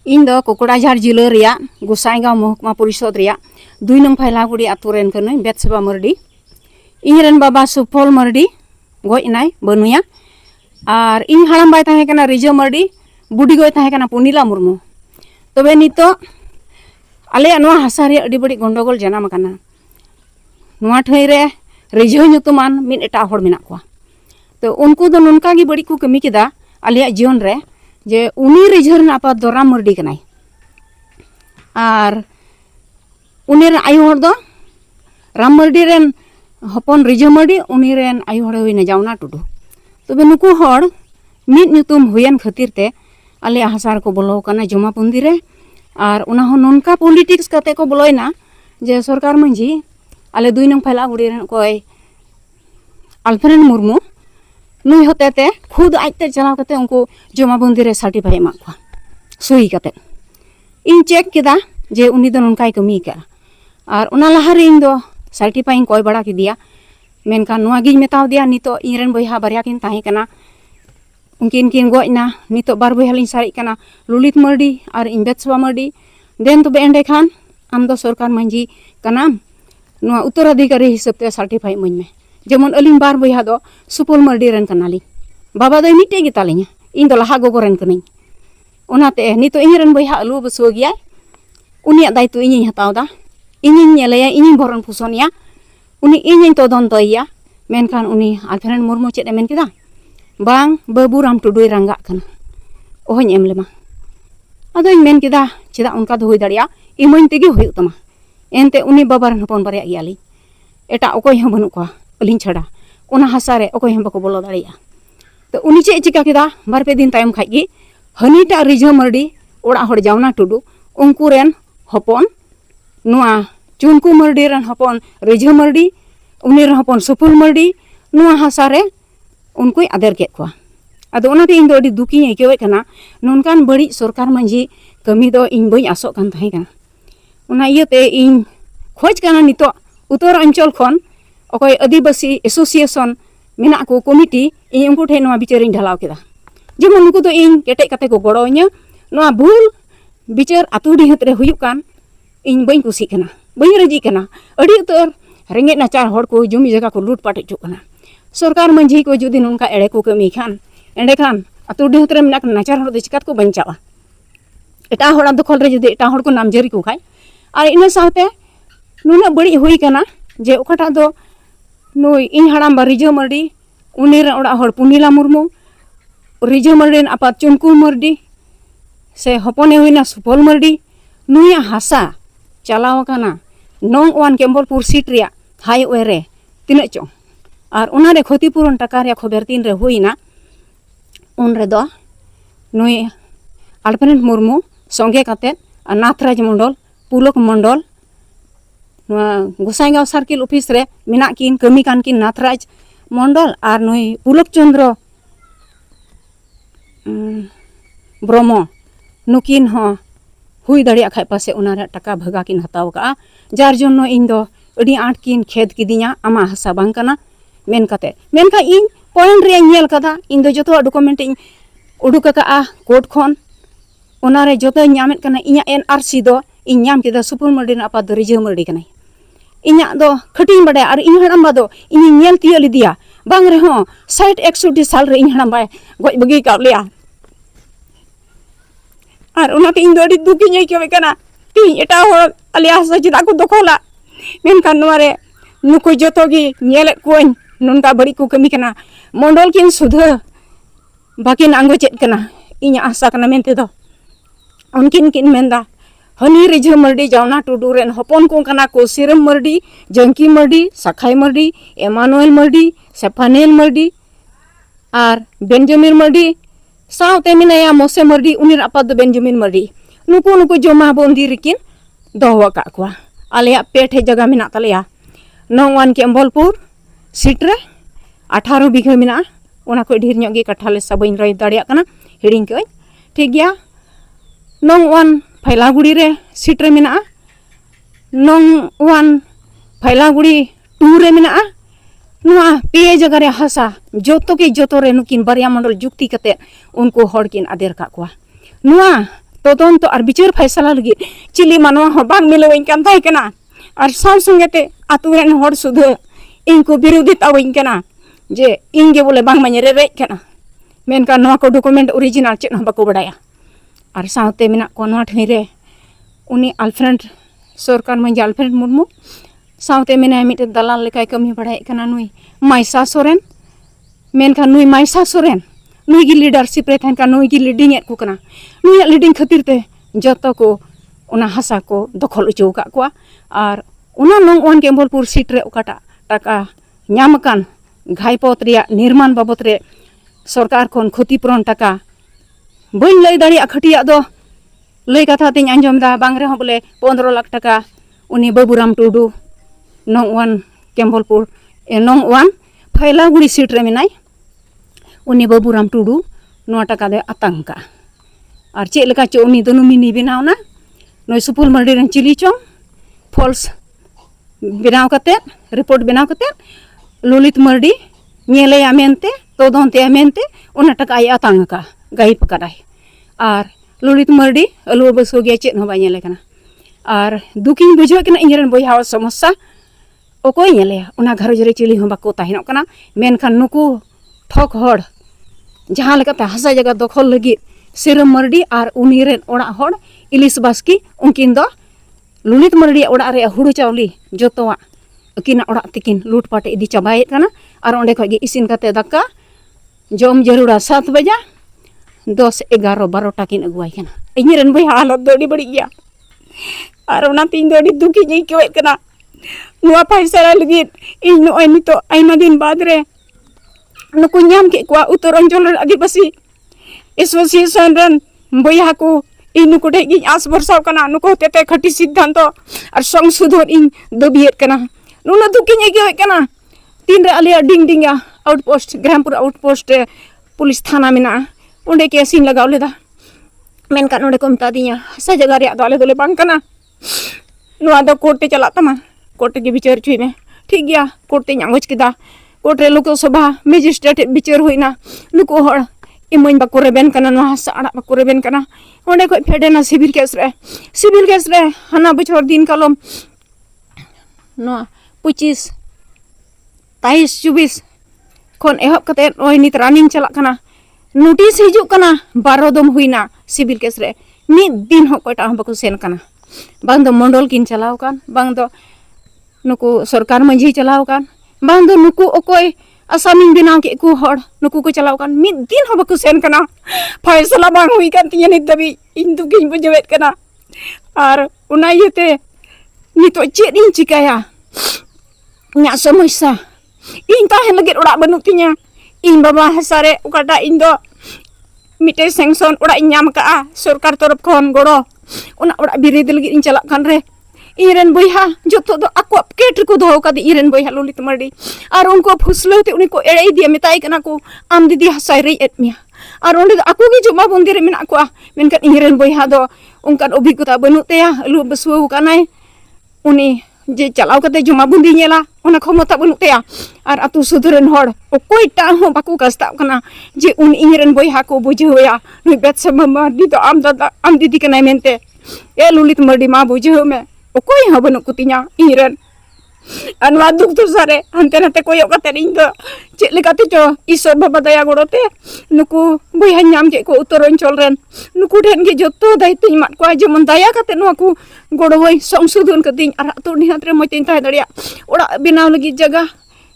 इन दो कोकड़ाझार जिला रिया गोसाईगांव महकुमा परिषद रिया 2 नंग फैलागुड़ी आतु रेन कनै बेतसबा मर्डी इनरेन बाबा सुफल मर्डी गजनाय बनुया और इन हाड़ाम बाय ताहे कना रिजो मर्डी बुडी गय ताहे कना पुनिला मुर्मू तबे नितो आले नोआ हासा रे अडी बड़ी गंडगोल जनाम कना नोआ ठई रे रिजो nyutuman मिन एटा हड़ मेना कोआ तो उनको दो ननका गी बड़ी को कमी केदा आलिया जीवन रे जे उनी रिजो रन आपा दो राम मर्डी कनाय और उनी रे आयु हड़ दो राम मर्डी रेन हपन रिजो मर्डी उनी रेन आयु हड़ हुइना जावना टुडू तबे नुकु हड़ मिद nyutum हुयन खातिर ते आले हासार को बोलो कना जमा पुंदी रे और उना हो ननका पॉलिटिक्स कते को बोलोयना जे सरकार मंजी आले 2 नंग फैलागुड़ी रेन कोय अल्फ्रेड मुर्मू नुई होते खुद आजते चलाव कते उनको जमाबंदी रे सर्टिफाई एमा को सही कते इन चेक केदा जे उनी दो ननकाय कमी का और उना लहा रे इन दो सर्टिफाई कोय बड़ा की दिया मेनका नुआ गिज मेताव दिया नितो इरेन बयहा बारिया किन ताहे कना उनकिन किन गयना नितो बार बयहा लिन सारी कना ललित मर्डी और इन बेतसबा मर्डी देन तो एंडे खान आम दो सरकार मंजी कनाम नुआ उत्तराधिकारी हिसाब ते सर्टिफाई मन में जेमन अलिन बार बयहा दो सुपल मर्डी रेन कनाली बाबा दो मिटे गे तालिया इन दो लहा गोगो रेन कनी ओनाते नितो इरेन बयहा अलु बसो गया उनिया दायित्व इᱧ हतावदा इᱧ नेलया इᱧ भरन फुसनिया उनी इᱧ तदन तयया मेनखान उनी अल्फ्रेड मुर्मू चेद मेन केदा बांग बाबू राम टुडुय रंगा कना ओहन एम लेमा अदो इन मेन केदा चेदा उनका दो होय दाड़िया इमन तेगे होय तमा एनते उनी बाबा रन हपन बारिया गियाली एटा ओकोय हम बनु को अलिन छड़ा ओना हासा रे ओकोय हम बको बोलो दाड़िया तो उनी चे चिका केदा बार पे दिन तायम खाई गी हनीटा रिजो मर्डी ओड़ा हड़ जावना टुडू उनको रेन हपन नुआ चुनकू मर्डी रेन हपन रिजो मर्डी उनी रेन हपन सुपुल मर्डी नुआ हासा रे उनको आदर के को अदो ओनाते इन दो अडी दुखी आइकेवे कना ननकान बड़ी सरकार मंजी कमी दो इन बई आसो कान थाहे कना ओना इयते इन खोज कना नितो उत्तर अंचल खन ओकय आदिवासी एसोसिएशन मेना को कमिटी इन उनको ठे नोआ बिचार इन ढलाव केदा जेमन उनको तो इन केटे कते को गड़ोइया नोआ भूल बिचार आतु डिहत रे हुयुक कान इन बई कुसी कना बई रजी कना अडी उत्तर रेंगे नाचार हड़ को जमी जगह को लूट पाट चुक कना सरकार मंझी को जुदी ननका एड़े को कमी खान एंडे खान आतु डिहत रे मेना नाचार हड़ दो चिकात को बंचावा एटा हड़ा दखल रे जुदी एटा हड़ को नामजारी को खाय और इन साथे नुना बड़ी हुई कना जे ओकाटा दो नुई इन हाड़ाम बा रिजो मर्डी उनी रे ओड़ा हड़ पुनिला मुर्मू रिजो मर्डी आपा चुनकू मर्डी से हपने हुईना सुपल मर्डी नुया हासा चलाव कना नंग वन केम्बलपुर सीट रिया हाईवे रे तिना चो और उनारे क्षतिपूरण टाका रे खबर तीन रे हुईना उन रे दो नुई अल्फ्रेड मुर्मू संगे काते नाथराज मंडल पुलक मंडल गोसाईगांव सर्किल ऑफिस रे मेना किन कमी कान किन नाथराज मंडल और नुई पुलक चंद्र ब्रह्म नुकिन हो हुई दाड़िया खाय पासे उनारे टाका भगा किन हताव का जार जन्नो इन दो अडी आठ किन खेद किदिया आमा हासा बांग कना मेन काते मेनका इन पॉइंट रे नेल कदा इन दो जतो डॉक्यूमेंट इन उडुक का कोर्ट खन उनारे जतो न्यामेत कना इnya एनआरसी दो इन न्याम केदा सुपुल मर्डी आपा दो रिजो मर्डी कना इnya दो खटिन बडे और इन हड़ाम बा दो इन नेल तिया लिदिया बांग रे हो 60-61 साल रे इन हड़ाम बाय गoj बगी का लिया और उनाते इन दो अडी दुखी नहीं केवे कना ती एटा हो अलिया सजिदा को दखला मेनखान नोरे नुको जतो गी नेले कोइन ननका बड़ी को कमी कना मंडल किन सुधा बाकिन आंगो चेत कना इnya आशा कना मेनते दो उनकिन किन मेंदा हनी रिजो मर्डी जावना टुडू रेन हपन को कना को सिरम मर्डी जंकी मर्डी सखाई मर्डी एमानुएल मर्डी सेफानेल मर्डी और बेंजामिन मर्डी सावते मिनाया मोसे मर्डी उनिर आपा दो बेंजामिन मर्डी नुको नुको जमा बंदी रिकिन दोहवा का को आलिया पेठे जगह मिना तलिया नौवान केम्बलपुर सीट रे 18 बीघा मिना ओना को ढेर ᱧᱚᱜ गे कठाले सबइन रही दाड़िया कना हिडिंग के ठीक गया नौवान फैलागुड़ी रे सीट रे मिना नौवान फैलागुड़ी 2 रे मिना नुआ पे जगह रे हासा जोतो के जोतो रे नुकिन बारिया मंडल जुक्ति कते उनको हड़ किन आदेर का को नुआ तदन तो और बिचार फैसला लगी चिली मानवा बांग मिलवें कान ताई कना और साव संगेते आतु रेन हर सुधो इनको विरोधित आवें कना जे इंगे बोले बांग मने रे कना मेनका नवा को डॉक्यूमेंट ओरिजिनल चेत हं बाको बडाया और सावते मेना को नवा ठई रे उनी अल्फ्रेंड सरकार मंजी अल्फ्रेंड मुर्मू सावते मेना मिटे दलाल लेकाय कमी बडाय कना नुई माइसा सोरेन मेनका नुई माइसा सोरेन नुई की लीडरशिप रे थान का नुई की लीडिंग एत को कना नुई लीडिंग खातिर ते जतो को उना हसा को दखल उचो का को और उना नोंग ओन केम्बलपुर सीट रे ओकाटा टाका ᱧᱟᱢ ᱟᱠᱟᱱ घायपत रिया निर्माण बाबत रे सरकार खन क्षतिपूरण टाका बई लई दाड़ी खटिया दो लई कथा तिन आंजम दा बांग रे हो बोले 15 लाख टाका उनी बाबूराम टुडू नोंग ओन केम्बलपुर नोंग ओन फैलागुड़ी सीट रे मिनाय उनी बाबूराम टुडू नो टाका दे आतंका और चेक लेका चो उनी दो नोमिनी बनावना नय सुपुल मर्डी रन चिली चोंग फॉल्स बनाव कते रिपोर्ट बनाव कते ललित मर्डी नेलेया मेनते तदंते मेनते उना टाका आय आतंका गायब कदाय और ललित मर्डी अलु बसो गया चेत हबा नेले कना और दुखिन बुझो कना इनरन बयहा समस्या ओकोय नेले उना घरज रे चिली हं बाको ताहिनो कना मेनखान नुकु ठक हड़ जहाँ लेकाते हसा जगह दखल लगी सिरम मर्डी और उनी रेन ओड़ा हड़ इलिस बास्की उनकिन दो ललित मर्डी ओड़ा रे हुड़ू चावली जोतोवा अकिना ओड़ा तिकिन लूटपाट इदी चाबाए कना और ओंडे खय गे इसिन कते दाका जम जरूरा 7 बजा 10 11 12 टाकिन अगुवाई कना इनरन बय हालत दो बड़ी गया और ओना तीन दो दुखी नहीं कोय कना नुआ फैसला लगी इन नोय नितो आइमा दिन बाद रे नुकु ᱧᱟᱢ के को उत्तर अंचल आदिवासी एसोसिएशन रन बया को इन नुकु ठे गिन आस बरसाव कना नुकु तेते खटी सिद्धांत और संशोधन इन दबियत कना नुना दुखी नहीं कोय कना तीन रे आलिया डिंग डिंगा आउटपोस्ट ग्रामपुर आउटपोस्ट पुलिस थाना मिना ओंडे के सीन लगाव लेदा मेनका नोडे को मता दिया सा जगह रे आले दोले बांग कना नुआ दो कोर्ट ते चला तमा कोर्ट के विचार चुई में ठीक गया कोर्ट ते ᱧᱟᱢᱚᱡ केदा कोर्ट रे लोक सभा मजिस्ट्रेट विचार होइना नुको हड़ इमन बाको रेबेन कना नुआ हसा अड़ा बाको रेबेन कना ओंडे को फेडेना सिविल केस रे हाना बछर दिन कलम नुआ 25 23 24 खन एहब कते ओय नित रनिंग चला कना नोटिस हिजु कना 12 दम हुइना सिविल केस रे मिद दिन हो कोटा बाको सेन कना बांग दो मंडल किन चलाव कान बांग दो नुकु सरकार मंझी चलाव कान बांग दो नुकु ओकोय आसामी बिनाव के को हड़ नुकु को चलाव कान मिद दिन हो बाको सेन कना फैसला बांग हुई कान तिया नित दबी इन दुगिन बुझवेत कना और उना येते नितो चेद इन चिकाया nya समस्या इन ताहेन लगे ओड़ा बनु तिया इन बाबा हसारे ओकाटा इन दो मिटे सेंक्शन ओड़ा ᱧᱟᱢ का सरकार तरफ खन गड़ो उना ओड़ा बिरेद लगे इन चला खान रे इरन बयहा जतो दो आको केट को दो का इरन बयहा ललित मर्डी और उनको फुसलते उनी को एड़े दिया मिताई कना को आम दीदी हसाई रे एतमिया और ओंडे आको गी जमा बंदी रे मेना को मेनका इरन बयहा दो उनका अभिज्ञता बनुतेया लु बसुव कानाय उनी जे चलाव कते जमा बंदी नेला उना क्षमता बनुतेया और अतु सुधरन हड़ ओकोयटा हो बाको कस्ता कना जे उन इरन बयहा को बुझेया नुई बेत सब मर्डी तो आम दादा आम दीदी कनाय मेनते ए ललित मर्डी मा बुझेव में ओकोय ह बनु कुतिया इरन अनवा दुख तो सारे हंते नते कोय कते इन दो चे लेकाते चो ईश्वर बाबा दया गड़ोते नुकु बयहा ᱧाम के को उत्तर अंचल रेन नुकु ठेन के जतो दायित्व मात को जेमन दया कते नुआ को गड़ोय संशोधन कतिन और तो निहात रे मतिन ताय दड़िया ओड़ा बिनाव लगी जगह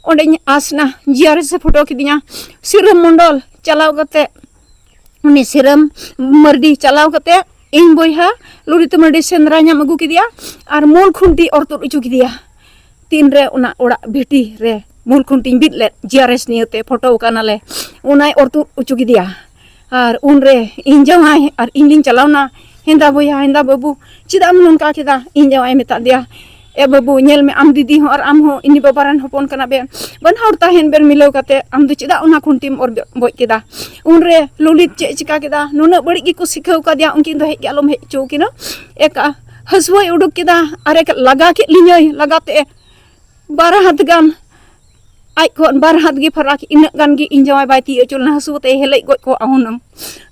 ओंडे आसना जियार से फोटो किदिया सिरम मंडल चलाव कते उनी सिरम मर्डी चलाव कते इन बयहा ललित मर्डी सेंद्रा ᱧᱟᱢ अगु किदिया और मूल खुंटी और तो उचु किदिया तीन रे उना ओड़ा भिटी रे मूल खुंटी बिद ले जियारएस नियते फोटो कानाले उनाय और तो उचु किदिया और उन रे इन जवाय और इन दिन चलावना हिंदा बयहा हिंदा बाबू चिदा मुनका केदा इन जवाय मेता दिया ए बाबू नेल में आम दीदी हो और आम हो इनी बाबारन होपन कना बे बन हर ताहेन बेन मिलाव कते आम दो चिदा उना खुंटीम और बoj केदा उन रे ललित चे चिका केदा नुना बड़ी की को सिखाव का दिया उनकिन दो हे आलम हे चौ किना एक हसवय उडुक केदा अरे लगा के लिഞ്ഞय लगाते 12 हाथ गान aj ko bar hat gi farak inak gan gi injawai bai ti echul na hasu te helai goj ko ahunam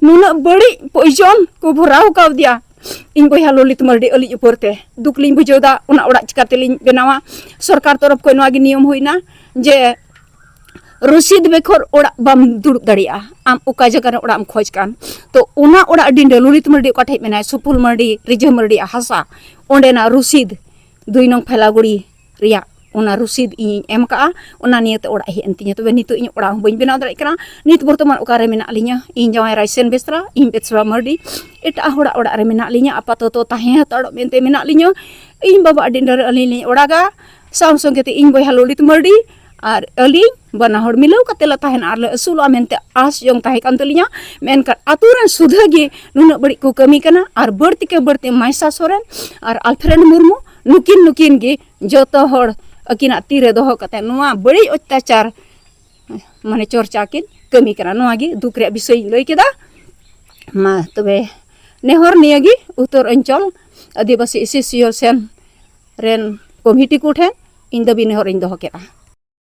nuna bari poison ko burau kau dia इन बोया ललित मर्डी अली उपरते दुखलिं बुझोदा उना ओड़ा चिकातेलिं बेनावा सरकार तरफ को नवा नियम होइना जे रसीद बेखर ओड़ा बम दुड़ुब दाड़िया आम ओका जगह रे ओड़ा आम खोज कान तो उना ओड़ा डिंड ललित मर्डी ओकाठे मेनाय सुपुल मर्डी रिझा मर्डी हासा ओंडेना रसीद 2 नंग फैलागुड़ी रिया ओना रसीद इन एम का ओना नियते ओड़ा हे अंतिnya तबे नितो इन ओड़ा बइन बेनाव दाड़े कना नित बर्तमान ओकारे मेना लिnya इन जवाय राइसेन बेस्रा इन बेत्सवा मर्डी एटा होड़ा ओड़ा रे मेना लिnya आपाततो ताहे हतड़ मेनते मेना लिnya इन बाबा डिंडर अली ओड़ागा साम संगते इन बोया ललित मर्डी और अली बना हड़ मिलाव कते ला ताहेन आर असुला मेनते आस जंग ताहे कान तलिnya मेनका आतुरन सुधागे नुना बड़ी को कमी कना और बढ़ती के बढ़ते माइसा सोरेन और अल्फ्रेड मुर्मू नुकिन गे जतो हड़ अकिना तीरे दोहो कते नुआ बड़ी अत्याचार माने चर्चा किन कमी कना नुआ गे दुख रे विषय लई केदा मा तबे नेहर नियागी उत्तर अंचल आदिवासी एसोसिएशन रेन कमिटी कोठे इन दबी नेहर इन दोहो केदा।